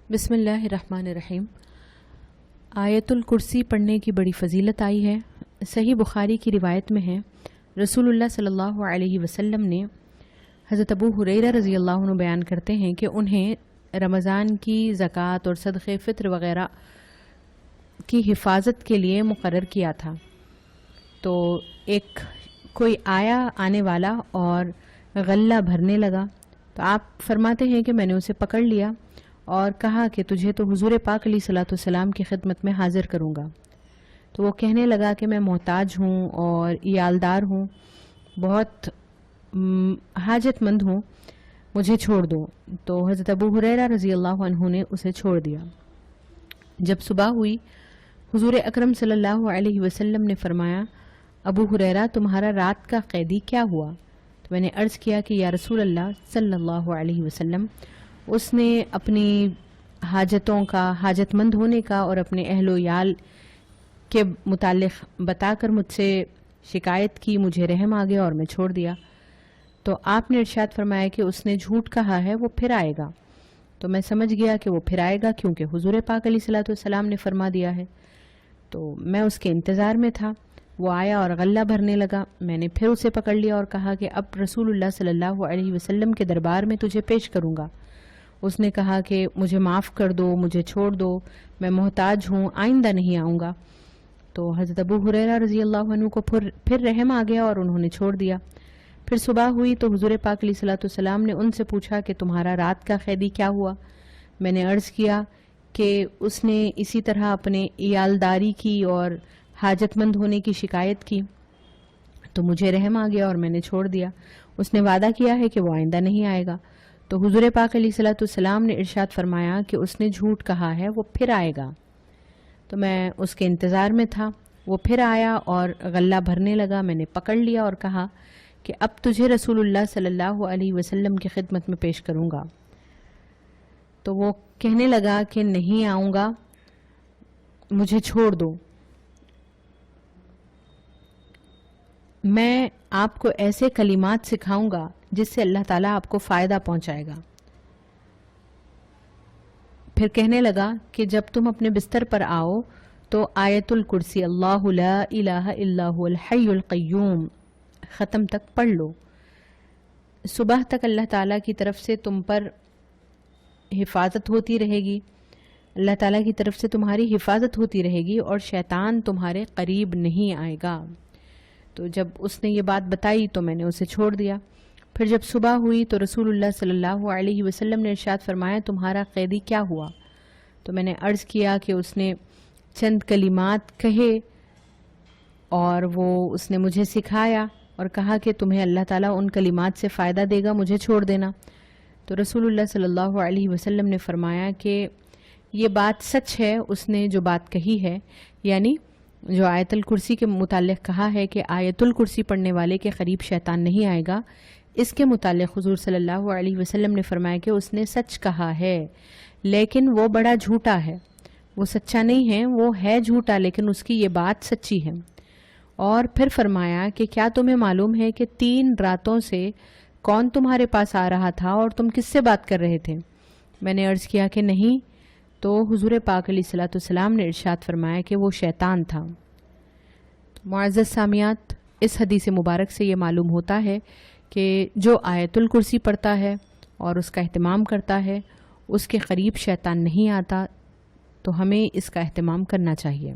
بسم اللہ الرحمن الرحیم۔ آیت الکرسی پڑھنے کی بڑی فضیلت آئی ہے۔ صحیح بخاری کی روایت میں ہے، رسول اللہ صلی اللہ علیہ وسلم نے حضرت ابو ہریرہ رضی اللہ عنہ بیان کرتے ہیں کہ انہیں رمضان کی زکوٰۃ اور صدقہ فطر وغیرہ کی حفاظت کے لیے مقرر کیا تھا۔ تو کوئی آنے والا اور غلہ بھرنے لگا، تو آپ فرماتے ہیں کہ میں نے اسے پکڑ لیا اور کہا کہ تجھے تو حضور پاک علیہ صلاۃ والسلام کی خدمت میں حاضر کروں گا۔ تو وہ کہنے لگا کہ میں محتاج ہوں اور عیالدار ہوں، بہت حاجت مند ہوں، مجھے چھوڑ دو۔ تو حضرت ابو ہریرہ رضی اللہ عنہ نے اسے چھوڑ دیا۔ جب صبح ہوئی، حضور اکرم صلی اللہ علیہ وسلم نے فرمایا، ابو ہریرہ تمہارا رات کا قیدی کیا ہوا؟ تو میں نے عرض کیا کہ یا رسول اللہ صلی اللہ علیہ وسلم، اس نے اپنی حاجتوں کا، حاجت مند ہونے کا اور اپنے اہل و عیال کے متعلق بتا کر مجھ سے شکایت کی، مجھے رحم آ گیا اور میں چھوڑ دیا۔ تو آپ نے ارشاد فرمایا کہ اس نے جھوٹ کہا ہے، وہ پھر آئے گا۔ تو میں سمجھ گیا کہ وہ پھر آئے گا کیونکہ حضور پاک علیہ صلاۃ والسلام نے فرما دیا ہے۔ تو میں اس کے انتظار میں تھا۔ وہ آیا اور غلہ بھرنے لگا۔ میں نے پھر اسے پکڑ لیا اور کہا کہ اب رسول اللہ صلی اللہ علیہ وسلم کے دربار میں تجھے پیش کروں گا۔ اس نے کہا کہ مجھے معاف کر دو، مجھے چھوڑ دو، میں محتاج ہوں، آئندہ نہیں آؤں گا۔ تو حضرت ابو ہریرہ رضی اللہ عنہ کو پھر رحم آ گیا اور انہوں نے چھوڑ دیا۔ پھر صبح ہوئی تو حضور پاک علیہ صلاۃ والسلام نے ان سے پوچھا کہ تمہارا رات کا قیدی کیا ہوا؟ میں نے عرض کیا کہ اس نے اسی طرح اپنے عیالداری کی اور حاجت مند ہونے کی شکایت کی، تو مجھے رحم آ گیا اور میں نے چھوڑ دیا۔ اس نے وعدہ کیا ہے کہ وہ آئندہ نہیں آئے گا۔ تو حضور پاک علیہ صلاۃ والسلام نے ارشاد فرمایا کہ اس نے جھوٹ کہا ہے، وہ پھر آئے گا۔ تو میں اس کے انتظار میں تھا۔ وہ پھر آیا اور غلہ بھرنے لگا۔ میں نے پکڑ لیا اور کہا کہ اب تجھے رسول اللہ صلی اللہ علیہ وسلم کی خدمت میں پیش کروں گا۔ تو وہ کہنے لگا کہ نہیں آؤں گا، مجھے چھوڑ دو۔ میں آپ کو ایسے کلمات سکھاؤں گا جس سے اللہ تعالیٰ آپ کو فائدہ پہنچائے گا۔ پھر کہنے لگا کہ جب تم اپنے بستر پر آؤ تو آیت الکرسی اللہ لا الہ الا هو الحی القیوم ختم تک پڑھ لو۔ صبح تک اللہ تعالیٰ کی طرف سے تم پر حفاظت ہوتی رہے گی، اللہ تعالیٰ کی طرف سے تمہاری حفاظت ہوتی رہے گی اور شیطان تمہارے قریب نہیں آئے گا۔ تو جب اس نے یہ بات بتائی تو میں نے اسے چھوڑ دیا۔ پھر جب صبح ہوئی تو رسول اللہ صلی اللہ علیہ وسلم نے ارشاد فرمایا تمہارا قیدی کیا ہوا؟ تو میں نے عرض کیا کہ اس نے چند کلمات کہے اور اس نے مجھے سکھایا اور کہا کہ تمہیں اللہ تعالیٰ ان کلمات سے فائدہ دے گا، مجھے چھوڑ دینا۔ تو رسول اللہ صلی اللہ علیہ وسلم نے فرمایا کہ یہ بات سچ ہے، اس نے جو بات کہی ہے، یعنی جو آیت الکرسی کے متعلق کہا ہے کہ آیت الکرسی پڑھنے والے کے قریب شیطان نہیں آئے گا، اس کے متعلق حضور صلی اللہ علیہ وسلم نے فرمایا کہ اس نے سچ کہا ہے، لیکن وہ بڑا جھوٹا ہے، وہ سچا نہیں ہے، وہ ہے جھوٹا لیکن اس کی یہ بات سچی ہے۔ اور پھر فرمایا کہ کیا تمہیں معلوم ہے کہ 3 راتوں سے کون تمہارے پاس آ رہا تھا اور تم کس سے بات کر رہے تھے؟ میں نے عرض کیا کہ نہیں۔ تو حضور پاک علیہ صلاۃ والسلام نے ارشاد فرمایا کہ وہ شیطان تھا۔ معزز سامعات، اس حدیث مبارک سے یہ معلوم ہوتا ہے کہ جو آیت الکرسی پڑھتا ہے اور اس کا اہتمام کرتا ہے، اس کے قریب شیطان نہیں آتا، تو ہمیں اس کا اہتمام کرنا چاہیے۔